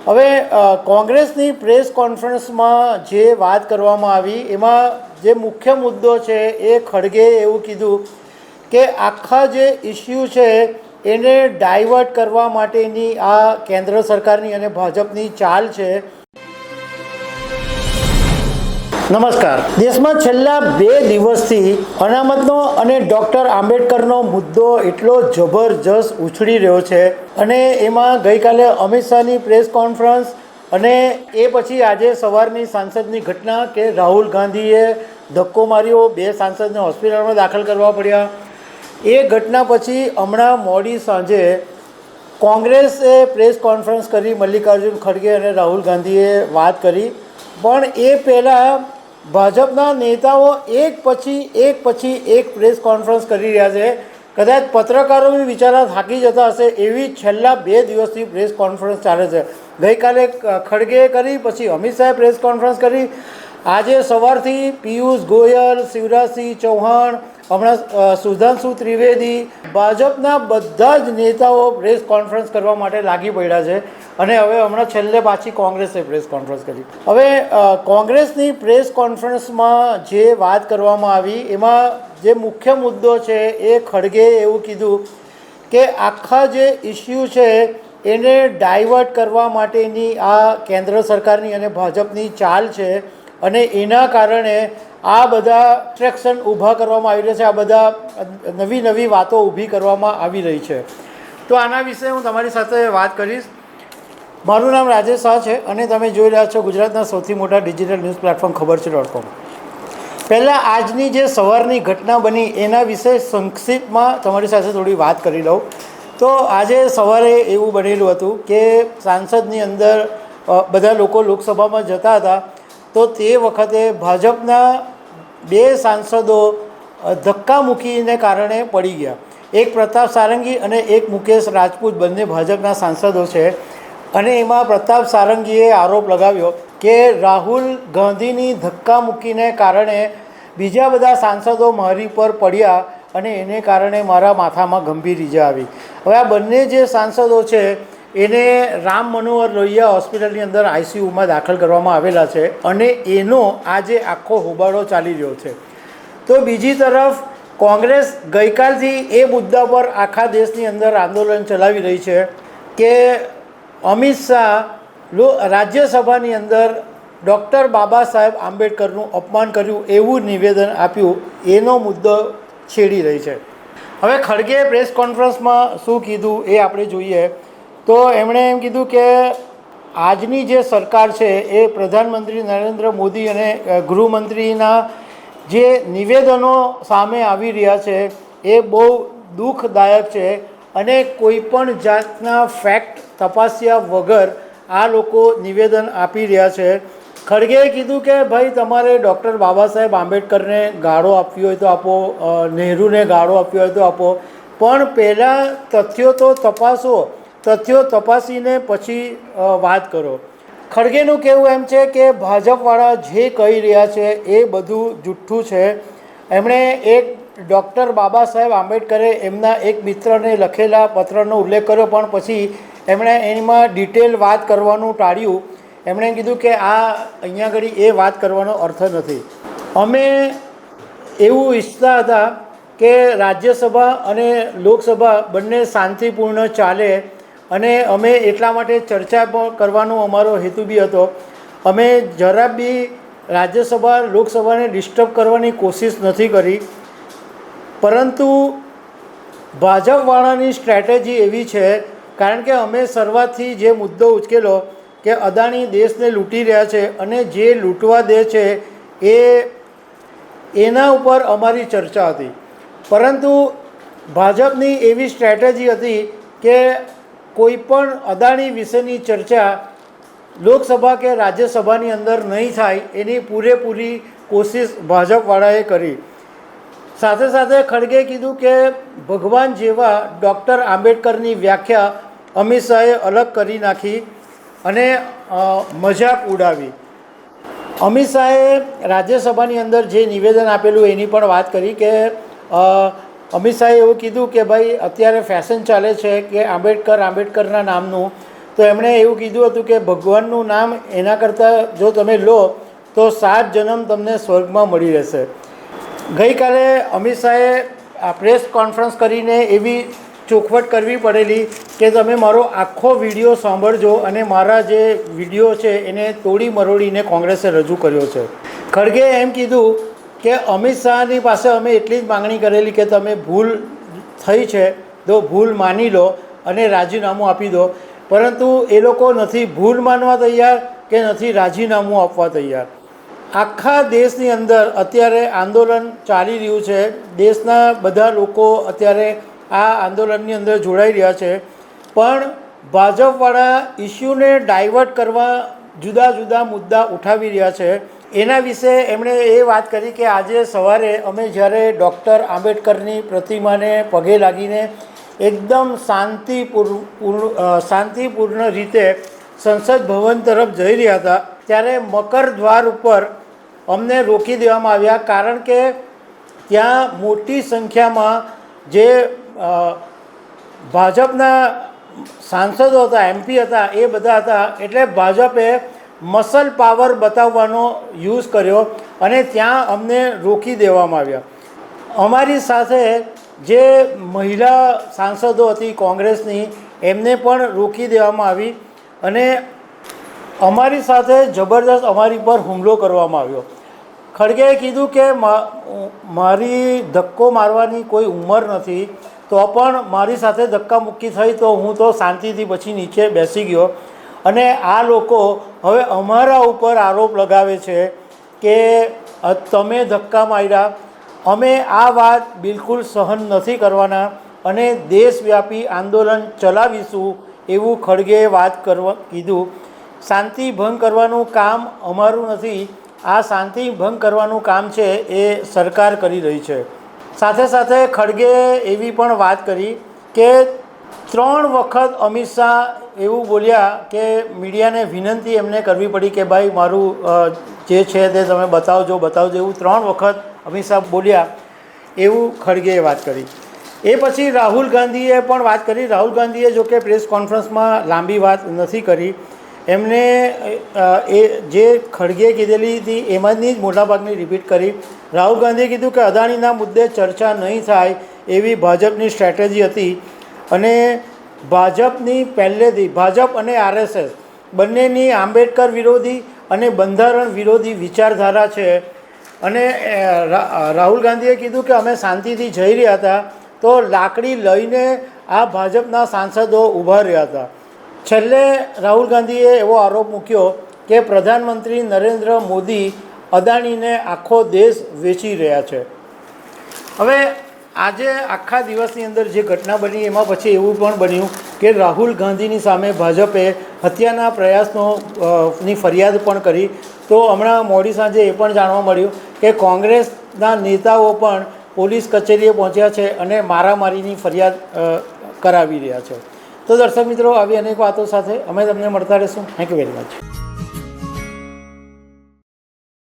હવે કોંગ્રેસની પ્રેસ કોન્ફરન્સમાં જે વાત કરવામાં આવી એમાં જે મુખ્ય મુદ્દો છે એ ખડગેએ એવું કીધું કે આખા જે ઇસ્યુ છે એને ડાયવર્ટ કરવા માટેની આ કેન્દ્ર સરકારની અને ભાજપની ચાલ છે। નમસ્કાર। દેશમાં છેલ્લા 2 દિવસથી અનામતનો અને ડૉક્ટર આંબેડકરનો મુદ્દો એટલો જબરજસ્ત ઉછળી રહ્યો છે અને એમાં ગઈકાલે અમિત શાહની પ્રેસ કોન્ફરન્સ અને એ પછી આજે સવારની સાંસદની ઘટના કે રાહુલ ગાંધીએ ધક્કો માર્યો, 2 સાંસદને હોસ્પિટલમાં દાખલ કરવા પડ્યા। એ ઘટના પછી હમણાં મોડી સાંજે કોંગ્રેસે પ્રેસ કોન્ફરન્સ કરી, મલ્લિકાર્જુન ખડગે અને રાહુલ ગાંધીએ વાત કરી, પણ એ પહેલાં ભાજપના નેતાઓ એક પછી એક પ્રેસ કોન્ફરન્સ કરી રહ્યા છે। કદાચ પત્રકારો બી વિચારા થાકી જતા હશે એવી છેલ્લા 2 દિવસથી પ્રેસ કોન્ફરન્સ ચાલે છે। ગઈકાલે ખડગેએ કરી, પછી અમિત શાહે પ્રેસ કોન્ફરન્સ કરી, આજે સવારથી પિયુષ ગોયલ, શિવરાજસિંહ ચૌહાણ, હમણાં સુધાંશુ ત્રિવેદી, ભાજપના બધા જ નેતાઓ પ્રેસ કોન્ફરન્સ કરવા માટે લાગી પડ્યા છે અને હવે હમણાં છેલ્લે પાછી કોંગ્રેસે પ્રેસ કોન્ફરન્સ કરી। હવે કોંગ્રેસની પ્રેસ કોન્ફરન્સમાં જે વાત કરવામાં આવી એમાં જે મુખ્ય મુદ્દો છે એ ખડગેએ એવું કીધું કે આખા જે ઇસ્યુ છે એને ડાયવર્ટ કરવા માટેની આ કેન્દ્ર સરકારની અને ભાજપની ચાલ છે અને એના કારણે આ બધા ડિસ્ટ્રેક્શન ઊભા કરવામાં આવી રહ્યા છે, આ બધા નવી વાતો ઊભી કરવામાં આવી રહી છે। તો આના વિશે હું તમારી સાથે વાત કરીશ। મારું નામ રાજેશ શાહ છે અને તમે જોઈ રહ્યા છો ગુજરાતના સૌથી મોટા ડિજિટલ ન્યૂઝ પ્લેટફોર્મ ખબરછે.com। પહેલાં આજની જે સવારની ઘટના બની એના વિશે સંક્ષિપ્તમાં તમારી સાથે થોડી વાત કરી લઉં। તો આજે સવારે એવું બનેલું હતું કે સાંસદની અંદર બધા લોકો લોકસભામાં જતા હતા, તો તે વખતે ભાજપના 2 સાંસદો ધક્કા મૂકીને કારણે પડી ગયા। એક પ્રતાપ સારંગી અને એક મુકેશ રાજપૂત, બંને ભાજપના સાંસદો છે અને એમાં પ્રતાપ સારંગીએ આરોપ લગાવ્યો કે રાહુલ ગાંધીની ધક્કા મૂકીને કારણે બીજા બધા સાંસદો મારી પર પડ્યા અને એને કારણે મારા માથામાં ગંભીર ઈજા આવી। હવે આ બંને જે સાંસદો છે એને રામ મનોહર લોહિયા હોસ્પિટલની અંદર આઈસીયુમાં દાખલ કરવામાં આવેલા છે અને એનો આજે આખો હોબાળો ચાલી રહ્યો છે। તો બીજી તરફ કોંગ્રેસ ગઈકાલથી એ મુદ્દા પર આખા દેશની અંદર આંદોલન ચલાવી રહી છે કે અમિત શાહ રાજ્યસભાની અંદર ડૉક્ટર બાબા સાહેબ આંબેડકરનું અપમાન કર્યું એવું નિવેદન આપ્યું, એનો મુદ્દો છેડી રહી છે। હવે ખડગેએ પ્રેસ કોન્ફરન્સમાં શું કીધું એ આપણે જોઈએ। તો એમણે એમ કીધું કે આજની જે સરકાર છે એ પ્રધાનમંત્રી નરેન્દ્ર મોદી અને ગૃહમંત્રીના જે નિવેદનો સામે આવી રહ્યા છે એ બહુ દુઃખદાયક છે અને કોઈપણ જાતના ફેક્ટ તપાસ્યા વગર આ લોકો નિવેદન આપી રહ્યા છે। ખડગેએ કીધું કે ભાઈ તમારે ડૉક્ટર બાબા સાહેબ આંબેડકરને ગાળો આપવી હોય તો આપો, નહેરુને ગાળો આપવી હોય તો આપો, પણ પહેલાં તથ્યો તો તપાસો, તથ્યો તપાસીને પછી વાત કરો। ખડગેનું કહેવું એમ છે કે ભાજપવાળા જે કહી રહ્યા છે એ બધું જુઠ્ઠું છે। એમણે એક ડૉક્ટર બાબા સાહેબ આંબેડકરે એમના એક મિત્રને લખેલા પત્રનો ઉલ્લેખ કર્યો, પણ પછી એમણે એમાં ડિટેલ વાત કરવાનું ટાળ્યું। એમણે કીધું કે આ અહીંયા આગળ એ વાત કરવાનો અર્થ નથી। અમે એવું ઈચ્છતા હતા કે રાજ્યસભા અને લોકસભા બંને શાંતિપૂર્ણ ચાલે અને અમે એટલા માટે ચર્ચા પણ કરવાનો અમારો હેતુ બી હતો। અમે જરા બી રાજ્યસભા લોકસભાને ડિસ્ટર્બ કરવાની કોશિશ નથી કરી, પરંતુ ભાજપવાળાની સ્ટ્રેટેજી એવી છે, કારણ કે અમે શરૂઆતથી જે મુદ્દો ઉચકેલો કે અદાણી દેશને લૂંટી રહ્યા છે અને જે લૂંટવા દે છે એના ઉપર અમારી ચર્ચા હતી, પરંતુ ભાજપની એવી સ્ટ્રેટેજી હતી કે કોઈ પણ અદાણી વિશેની ચર્ચા લોકસભા કે રાજ્યસભાની અંદર નહીં થાય એની પૂરેપૂરી કોશિશ ભાજપવાળાએ કરી। સાથે સાથે ખડગેએ કીધું કે ભગવાન જેવા ડૉક્ટર આંબેડકરની વ્યાખ્યા અમિત શાહે અલગ કરી નાખી અને મજાક ઉડાવી। અમિત શાહે રાજ્યસભાની અંદર જે નિવેદન આપેલું એની પણ વાત કરી કે અમિત શાહે એવું કીધું કે ભાઈ અત્યારે ફેશન ચાલે છે કે આંબેડકરના નામનું, તો તો એમણે એવું કીધું હતું કે ભગવાનનું નામ એના કરતાં જો તમે લો તો 7 જન્મ તમને સ્વર્ગમાં મળી રહેશે. ગઈકાલે અમિત શાહે પ્રેસ કોન્ફરન્સ કરીને એવી ચોખવટ કરવી પડેલી કે તમે મારો આખો વિડીયો સાંભળજો અને મારા જે વિડીયો છે એને તોડી મરોડીને કોંગ્રેસે રજૂ કર્યો છે. ખડગે એમ કીધું કે અમિત શાહની પાસે અમે એટલી જ માગણી કરેલી કે તમે ભૂલ થઈ છે તો ભૂલ માની લો અને રાજીનામું આપી દો, પરંતુ એ લોકો નથી ભૂલ માનવા તૈયાર કે નથી રાજીનામું આપવા તૈયાર. આખા દેશની અંદર અત્યારે આંદોલન ચાલી રહ્યું છે. દેશના બધા લોકો અત્યારે આ આંદોલનની અંદર જોડાઈ રહ્યા છે, પણ ભાજપવાળા ઇસ્યુને ડાયવર્ટ કરવા જુદા જુદા મુદ્દા ઉઠાવી રહ્યા છે. એના વિશે એમણે એ વાત કરી કે આજે સવારે અમે જ્યારે ડૉક્ટર આંબેડકરની પ્રતિમાને પગે લાગીને એકદમ શાંતિપૂર્ણ રીતે સંસદ ભવન તરફ જઈ રહ્યા હતા ત્યારે મકર દ્વાર ઉપર અમને રોકી દેવામાં આવ્યા, કારણ કે ત્યાં મોટી સંખ્યામાં જે ભાજપના સાંસદો હતા, એમપી હતા, એ બધા હતા. એટલે ભાજપે મસલ પાવર બતાવવાનો યુઝ કર્યો અને ત્યાં અમને રોકી દેવામાં આવ્યા. અમારી સાથે જે મહિલા સાંસદો હતી કોંગ્રેસની એમને પણ રોકી દેવામાં આવી અને અમારી સાથે જબરદસ્ત અમારી પર હુમલો કરવામાં આવ્યો. ખડગેએ કીધું કે મારી ધક્કો મારવાની કોઈ ઉંમર નથી, તો પણ મારી સાથે ધક્કામુક્કી થઈ તો હું તો શાંતિથી પછી નીચે બેસી ગયો. અને આ લોકો હવે અમારા ઉપર આરોપ લગાવે છે કે તમે ધક્કા માર્યા. અમે આ વાત બિલકુલ સહન નથી કરવાના અને દેશવ્યાપી આંદોલન ચલાવીશું એવું ખડગેએ વાત કીધું. શાંતિ ભંગ કરવાનું કામ અમારું નથી, આ શાંતિ ભંગ કરવાનું કામ છે એ સરકાર કરી રહી છે. સાથે સાથે ખડગેએ એવી પણ વાત કરી કે 3 વખત અમિત શાહ એવું બોલ્યા કે મીડિયાને વિનંતી એમને કરવી પડી કે ભાઈ મારું જે છે તે તમે બતાવજો એવું 3 વખત અમિત શાહ બોલ્યા એવું ખડગેએ વાત કરી. એ પછી રાહુલ ગાંધીએ પણ વાત કરી. રાહુલ ગાંધીએ જો કે પ્રેસ કોન્ફરન્સમાં લાંબી વાત નથી કરી. એમને એ જે ખડગેએ કીધેલી હતી એમાંની જ મોટાભાગની રિપીટ કરી. રાહુલ ગાંધીએ કીધું કે અદાણીના મુદ્દે ચર્ચા નહીં થાય એવી ભાજપની સ્ટ્રેટેજી હતી અને ભાજપની પહેલેથી ભાજપ અને આરએસએસ બંનેની આંબેડકર વિરોધી અને બંધારણ વિરોધી વિચારધારા છે. અને રાહુલ ગાંધીએ કીધું કે અમે શાંતિથી જઈ રહ્યા હતા તો લાકડી લઈને આ ભાજપના સાંસદો ઊભા રહ્યા હતા. છેલ્લે રાહુલ ગાંધીએ એવો આરોપ મૂક્યો કે પ્રધાનમંત્રી નરેન્દ્ર મોદી અદાણીને આખો દેશ વેચી રહ્યા છે. હવે આજે આખા દિવસની અંદર જે ઘટના બની એમાં પછી એવું પણ બન્યું કે રાહુલ ગાંધીની સામે ભાજપે હત્યાના પ્રયાસની ફરિયાદ પણ કરી. તો હમણાં મોડી સાંજે એ પણ જાણવા મળ્યું કે કોંગ્રેસના નેતાઓ પણ પોલીસ કચેરીએ પહોંચ્યા છે અને મારામારીની ફરિયાદ કરાવી રહ્યા છે. તો દર્શક મિત્રો, આવી અનેક વાતો સાથે અમે તમને મળતા રહીશું. Thank you very much.